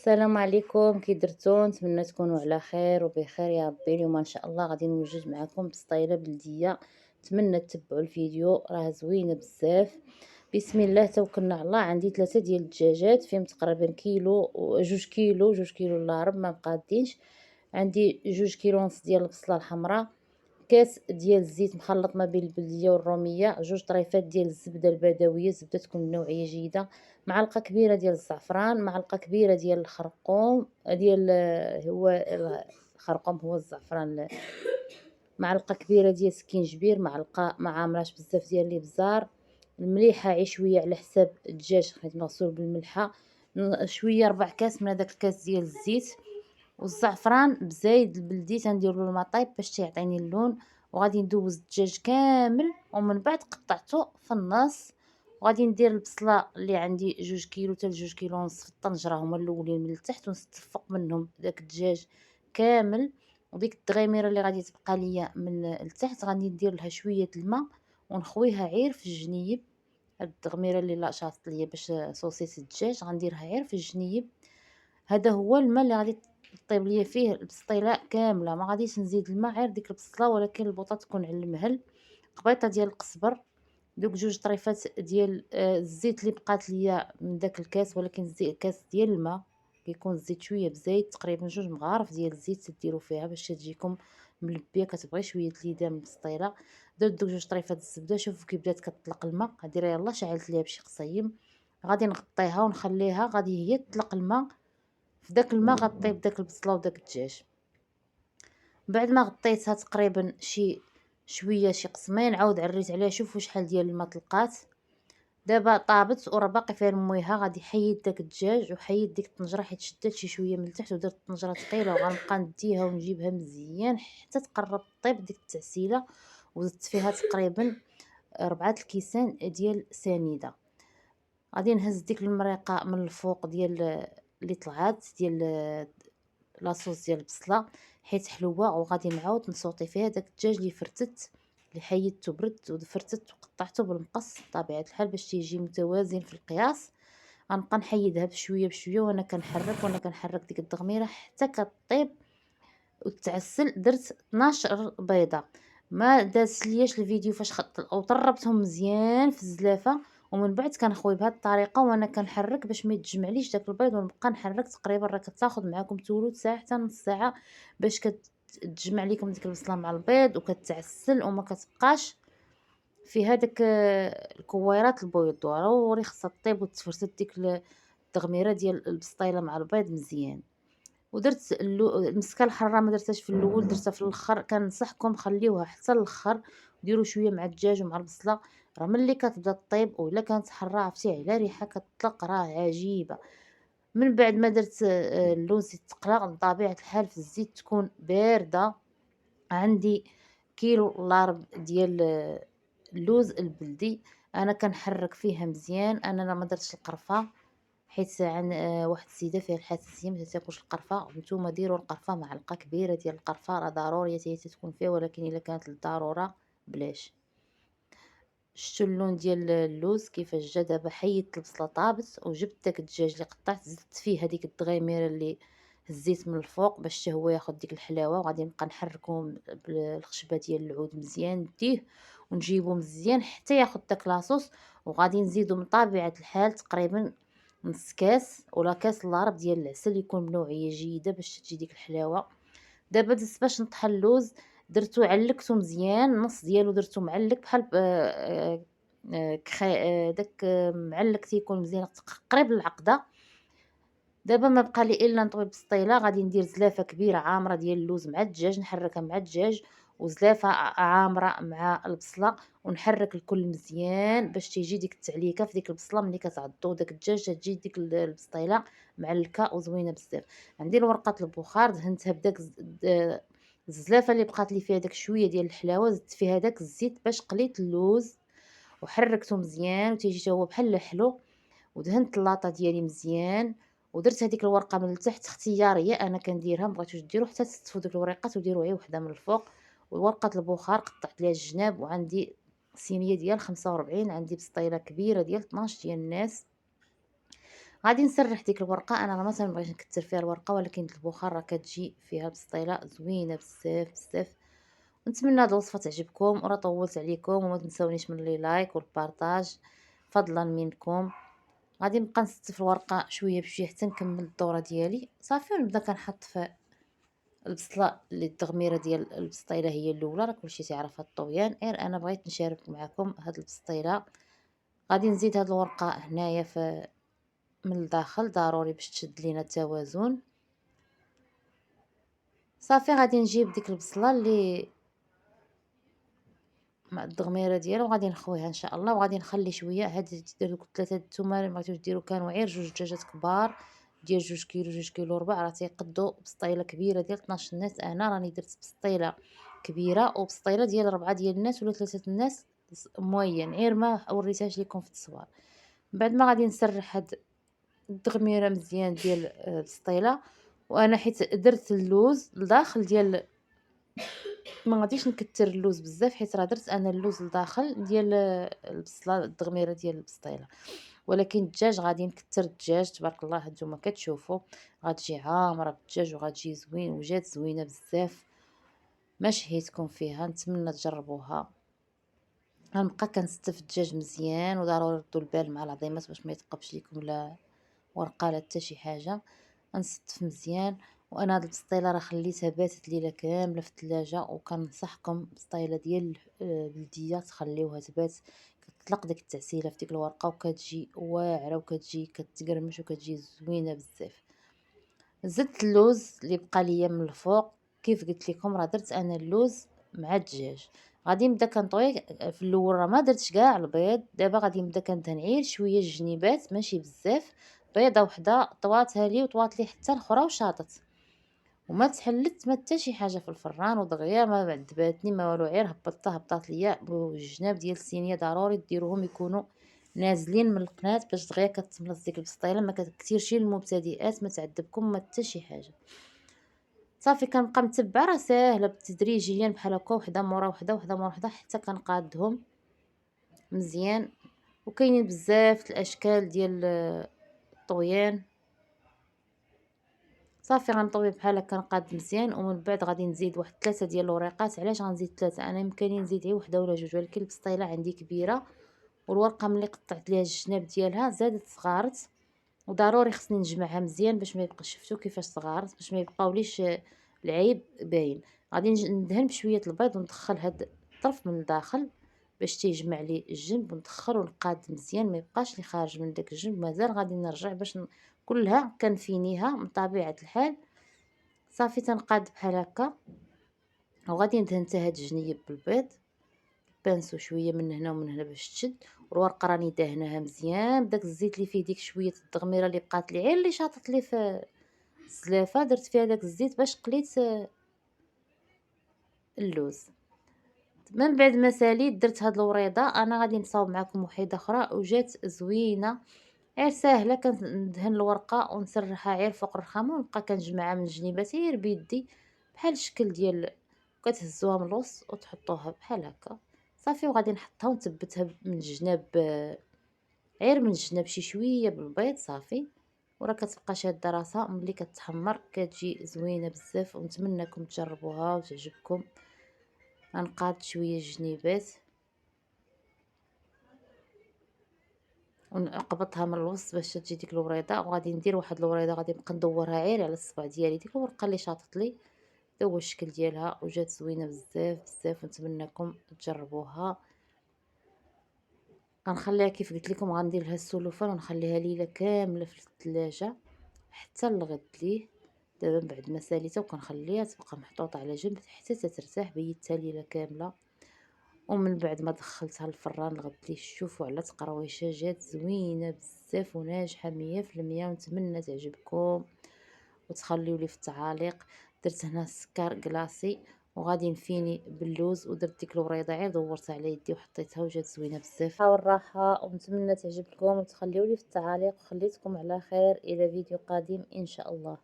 السلام عليكم، كي درتو؟ نتمنى تكونوا على خير وبخير يا ربي. اليوم ان شاء الله غادي نوجد معكم بسطيله بلديه. نتمنى تتبعوا الفيديو، راه زوينه بزاف. بسم الله توكلنا على الله. عندي 3 ديال الدجاجات فيهم تقريبا كيلو جوج كيلو الا ربع ما مقادينش. عندي 2 كيلو ونص ديال البصله الحمراء، كاس ديال الزيت مخلط ما بين البلديه والروميه، 2 طريفات ديال الزبده البدويه، الزبده تكون نوعيه جيده، معلقه كبيره ديال الزعفران، معلقه كبيره ديال الخرقوم ديال الخرقوم هو الزعفران، معلقه كبيره ديال سكينجبير، معلقه ما عامراش بزاف ديال الابزار، المليحه شويه على حساب الدجاج حيت مغسول بالملحه، شويه 4 كاس من هذاك الكاس ديال الزيت، والزعفران بزايد البلدي تنديرلو المطيب باش تيعطيني اللون. وغادي ندوز الدجاج كامل ومن بعد قطعته في النص. وغادي ندير البصله اللي عندي 2 كيلو حتى 2 كيلو ونص في الطنجره، هما الاولين من التحت، ونصفق منهم داك الدجاج كامل. وديك الدغيميره اللي غادي تبقى ليا من التحت غادي ندير لها شويه الماء ونخويها عير في الجنيب. هاد الدغميره اللي لاشاط ليا باش صوصيت الدجاج غنديرها عير في الجنيب. هذا هو الماء اللي غادي طيب ليا فيه البسطيله كامله، ما غاديش نزيد الماء، غير ديك البصله، ولكن البوطه تكون على المهل. قبيطه ديال القزبر، دوك 2 طريفات ديال الزيت اللي بقات ليا من داك الكاس، ولكن كاس ديال الماء كيكون الزيت شويه بزايد، تقريبا 2 مغارف ديال الزيت تديروا فيها باش تجيكم ملبيه، كتبغي شويه ليدام من البسطيله. درت دوك 2 طريفات الزبده، شوفوا كي بدات كتطلق الماء غاديرها يلاه شعلت ليها بشي قصيم، غادي نغطيها ونخليها غادي هي تطلق الماء. في داك الماء غطيب داك البصله وداك الدجاج. بعد ما غطيتها تقريبا شي قسمين، عاود عريت عليها، شوفوا شحال ديال الماء طلقات. دابا طابت وراه باقي فيها مويها، غادي حيد داك الدجاج وحيد ديك الطنجره حيت شدات شي شويه من التحت ودرت الطنجره ثقيله، وغنبقى نديها ونجيبها مزيان حتى تقرب طيب ديك التعسيله. وزدت فيها تقريبا 4 الكيسان ديال سنيده. غادي نهز ديك المريقه من الفوق ديال اللي طلعات ديال لاصوص ديال البصله حيت حلوه، وغادي نعاود نصوطي فيها داك الدجاج اللي فرتت، اللي حيدته برد وفرتت وقطعته بالمقص بطبيعه الحال باش تيجي متوازن في القياس. غنبقى نحيدها بشويه بشويه وانا كنحرك ديك الدغميره حتى كطيب وتعسل. درت 12 بيضه، ما دازت لياش الفيديو فاش وطربتهم مزيان في الزلافه، ومن بعد كنخوي بهذه الطريقه وانا كنحرك باش ما يتجمعليش داك البيض، ونبقى نحرك تقريبا راه كتاخذ معكم ثلث ساعه حتى نص ساعه باش كتجمع لكم ديك البصله مع البيض وكتعسل وما كتبقاش في هذاك الكويرات البيض، ضروري خصها طيب وتفرست ديك التغميره ديال البسطيله مع البيض مزيان. ودرت المسكه الحاره ما درتهاش في الاول، درتها في الاخر. كنصحكم خليوها حتى الاخر، ديروا شويه مع الدجاج ومع البصله، راه ملي كتبدا طيب ولا كانت حاره عرفتي على ريحه كتطلق راه عجيبه. من بعد ما درت اللوز يتقلى بطبيعه الحال في الزيت تكون بارده. عندي كيلو الا ربع ديال اللوز البلدي، انا كنحرك فيها مزيان. انا ما درتش القرفه حيت عن واحد السيده فيها الحساسيه ما تاكلش القرفه، وانتم ديروا القرفه معلقه كبيره ديال القرفه، راه ضروريه هي تكون فيها، ولكن الا كانت للضروره بلاش. شتو اللون ديال اللوز كيفاش جا. دابا حيدت البصله طابت وجبت داك الدجاج اللي قطعت، زدت فيه هذيك الدغيميره اللي هزيت من الفوق باش حتى هو ياخذ ديك الحلاوه، وغادي نبقى نحركو بالخشبه ديال العود مزيان، نديه ونجيبو مزيان حتى ياخذ داك لاصوص. وغادي نزيدو من طبيعه الحال تقريبا نص كاس ولا كاس الا ربع ديال العسل، يكون بنوعيه جيده باش تجي ديك الحلاوه. دابا دزت باش نطحن اللوز، درتو علكتو مزيان، نص ديالو درتو معلك بحال داك معلك تيكون مزيان قريب للعقده. دابا ما بقى لي الا نطوي بسطيله، غادي ندير زلافه كبيره عامره ديال اللوز مع الدجاج، نحركها مع الدجاج، وزلافه عامره مع البصله، ونحرك الكل مزيان باش تيجي ديك التعليكه في ديك البصله. ملي كتعضو داك الدجاج تجي ديك البسطيله معلكه وزوينه بزاف. عندي ورقه البخار دهنتها بداك الزلافه اللي بقات لي فيها داك شويه ديال الحلاوه، زدت فيها داك الزيت باش قليت اللوز وحركته مزيان وتيجي حتى هو بحال الحلو. ودهنت اللاطه ديالي مزيان، ودرت هذيك الورقه من التحت اختياريه، انا كنديرها، مبغيتوش ديروا حتى تستفوا دوك الوريقات وديروا غير وحده من الفوق. وورقه البخار قطعت ليها الجناب. وعندي صينيه ديال 45، عندي بسطيله كبيره ديال 12 ديال الناس. غادي نسرح ديك الورقة. أنا مثلا مبغيتش نكتر فيها الورقة، ولكن البخار راه كتجي فيها البسطيلة زوينة بزاف بزاف. نتمنى هاد الوصفة تعجبكم، وراه طولت عليكم، وما تنساونيش من لي لايك والبارطاج فضلا منكم. غادي نبقى نستف الورقة شوية بشوية حتى نكمل الدورة ديالي صافي، ونبدا كنحط في البصلة اللي التغميرة ديال البسطيلة هي الاولى. راه كلشي تعرف هاد الطويان، غير انا بغيت نشارك معكم هاد البسطيلة. غادي نزيد هاد الورقة هنايا في من الداخل ضروري باش تشد لينا التوازن. صافي غادي نجيب ديك البصلة اللي مع الدغميره ديالها، وغادي نخويها ان شاء الله، وغادي نخلي شويه. هاد ديروا 3 الثومه، ما بغيتوش ديروا كانوا غير 2 دجاجات كبار ديال 2 كيلو 2 كيلو ربع، راه تيقدوا بسطيله كبيره ديال 12 الناس. انا راني درت بسطيله كبيره وبسطيله ديال 4 ديال الناس ولا 3 الناس موين، غير ما وريتهاش لكم في التصوير. من بعد ما غادي نسرح هاد الدغميره مزيان ديال البسطيله. وانا حيت درت اللوز لداخل ديال، ما غاديش نكتر اللوز بزاف حيت راه درت انا اللوز لداخل ديال البصله الدغميره ديال البسطيله. ولكن الدجاج غادي نكتر الدجاج تبارك الله. هانتوما كتشوفوا غتجي عامره بالدجاج وغتجي زوين، وجات زوينه بزاف. ما شهيتكم فيها، نتمنى تجربوها. غنبقى كنستف الدجاج مزيان، وضروري ردوا البال مع العظيمات باش ما يتقبش لكم لا ورقه لا حتى شي حاجه. غنستف مزيان. وانا هاد البسطيله راه خليتها باتت ليله كامله في الثلاجه، وكنصحكم بسطيله ديال بلديه تخليوها تبات، كتطلق ديك التعسيله في ديك الورقه وكتجي واعره وكتجي كتقرمش وكتجي زوينه بزاف. زدت اللوز اللي بقى ليا من الفوق. كيف قلت لكم راه درت انا اللوز مع الدجاج. غادي نبدا كنطوي. في الاول راه ما درتش كاع البيض، دابا غادي نبدا كندهن غير شويه الجنيبات ماشي بزاف. بيضه وحده طواتها لي وطوات لي حتى الاخرى وشاطت، وما تحلت ما حتى شي حاجه في الفران، ودغيا ما عذباتني ما والو، غير هبطتها هبطات ليا. والجناب ديال الصينيه ضروري ديروهم يكونوا نازلين من القناه باش دغيا كتملص ديك البسطيله. ما كتكثيرش للمبتدئات، ما تعذبكم ما حتى شي حاجه. صافي كنبقى متبعه، راه ساهله تدريجيا بحال هكا، وحده مورا وحده وحده مورا وحده حتى كنقادهم مزيان. وكاينين بزاف الاشكال ديال الطويان. صافي غنطوي بحال هكا نقاد مزيان، ومن بعد غادي نزيد واحد 3 ديال الوريقات. علاش غنزيد 3؟ انا يمكن نزيد غير وحده ولا جوج، ولكن البسطيله عندي كبيره، والورقه ملي قطعت ليها الجناب ديالها زادت صغارت، وضروري خصني نجمعها مزيان باش ما يبقاش. شفتوا كيفاش صغارت؟ باش ما يبقاوليش العيب باين. غادي ندهن بشويه البيض وندخل هاد الطرف من الداخل باش تيجمع لي الجنب، وندخل ونقاد مزيان ما يبقاش لي خارج من داك الجنب. مازال غادي نرجع باش كلها كنفينيها من طبيعه الحال. صافي تنقاد بحال هكا، وغادي ندهن حتى هاد الجنيب بالبيض بانسو شويه من هنا ومن هنا باش تشد. والورقه راني دهناها مزيان بداك الزيت اللي فيه ديك شويه التغميره اللي بقات لي، غير اللي شاطت لي في الزلافه درت فيها داك الزيت باش قليت اللوز. من بعد ما ساليت درت هاد الوريضه. انا غادي نصاوب معكم وحيده اخرى وجات زوينه، غير ساهله. كندهن الورقه ونسرحها غير فوق الرخامه، ونبقى كنجمعها من الجنيبات غير بيدي بحال الشكل ديال، كتهزوها من الوسط وتحطوها بحال هكا صافي. وغادي نحطها ونثبتها من الجناب، غير من الجناب شي شويه بالبيض صافي. وراه كتبقى شاده راسها ملي كتحمر كتجي زوينه بزاف، ونتمنىكم تجربوها وتعجبكم. غنقاد شويه الجنيبات ونقبطها من الوسط باش تجي ديك الوريضه. وغادي ندير واحد الوريضه غادي نبقى ندورها غير على الصبع ديالي. ديك الورقه اللي شاطت لي هذا هو الشكل ديالها، وجات زوينه بزاف بزاف. ونتمنىكم تجربوها. غنخليها كيف قلت لكم، غندير لها السلوفان ونخليها ليله كامله في الثلاجه حتى الغد ليه. دابا من بعد ما ساليتها وكنخليها تبقى محطوطه على جنب حتى تترتاح، بيتها ليله كامله. ومن بعد ما دخلتها الفران الغد ليه شوفوا على تقرويشه جات زوينه بزاف وناجحه 100%. ونتمنى تعجبكم وتخليوا لي في التعاليق. درت هنا السكر كلاصي، وغادي نفيني باللوز، ودرت ديك الوريضه غير دورتها على يدي وحطيتها وجات زوينه بزاف. والراحه، ونتمنى تعجبكم وتخليوا لي في التعاليق. وخليتكم على خير الى فيديو قادم ان شاء الله.